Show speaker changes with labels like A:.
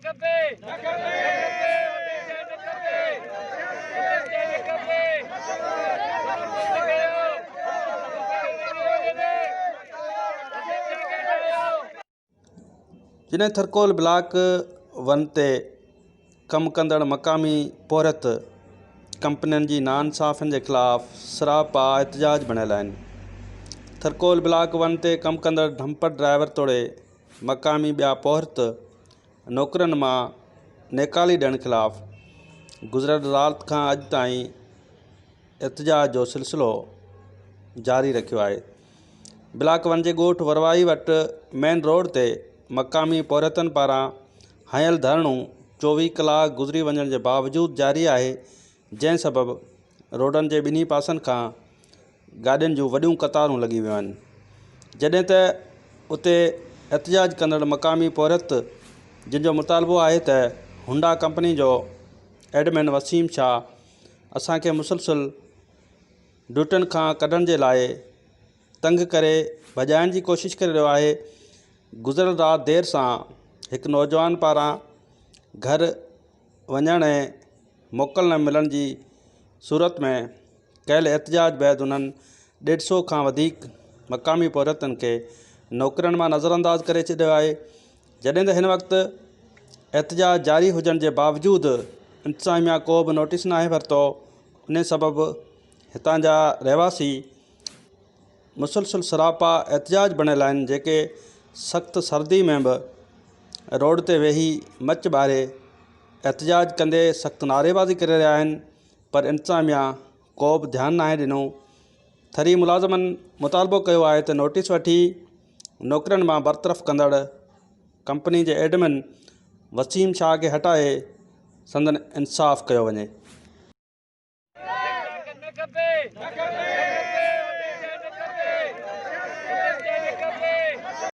A: जिन्हें Thar coal block one ते कम कंदड़ मकामी पोरत कंपनियुनि जी नाइंसाफ़ियुनि जे ख़िलाफ़ सरापा एहतजाज बणियल आहिनि। थरकोल ब्लॉक वन ते कम कंदड़ डंपर ड्राइवर तोड़े मकामी ॿिया पोहरत नौकरनि मां नेकाली ॾियण ख़िलाफ़ गुज़िरियल राति खां अॼु ताईं एहतजाज जो सिलसिलो जारी रखियो आहे। ब्लॉक वन जे ॻोठ वरवाई वटि मेन रोड ते मकामी पोरतनि पारां हयल धरणो 24 कलाक गुज़री वञण जे बावजूदु जारी आहे, जंहिं सबबु रोडनि जे ॿिन्ही पासनि खां गाॾियुनि जूं वॾियूं कतारूं लॻी वियूं आहिनि। जॾहिं त उते एहतजाज कंदड़ मकामी पोरत जिन जो मुतालबो आहे त हुंडा कंपनी जो एडमिन वसीम शाह असांखे मुसलसिल ड्यूटियुनि खां कढण जे लाइ तंग करे भॼाइण जी कोशिशि करे रहियो आहे। गुज़िरियल राति देर सां हिकु नौजवान पारां घर वञण ऐं मोकल न मिलण जी सूरत में कयल एहतजाज बैदि उन्हनि 150 खां वधीक मकामी पोरतनि खे नौकरनि मां नज़रअंदाज करे छॾियो आहे। जॾहिं त हिन वक़्तु एहतजाज जारी हुजण जे बावजूदु इंतिज़ामिया को बि नोटिस नाहे वरितो। उन सबबु हितां जा रहवासी मुसलसिल सरापा एहतजाज बणियल आहिनि, जेके सख़्तु सर्दी में बि रोड ते वेही मच ॿारे एहतजाज कंदे सख़्तु नारेबाज़ी करे रहिया आहिनि, पर इंतिज़ामिया को बि ध्यानु नाहे ॾिनो। थरी मुलाज़मनि मुतालबो कयो आहे त नोटिस वठी नौकरनि मां बरतरफ़ कंदड़ कंपनी जे एडमिन वसीम शाह खे हटाए संदन इंसाफ़ कयो वञे।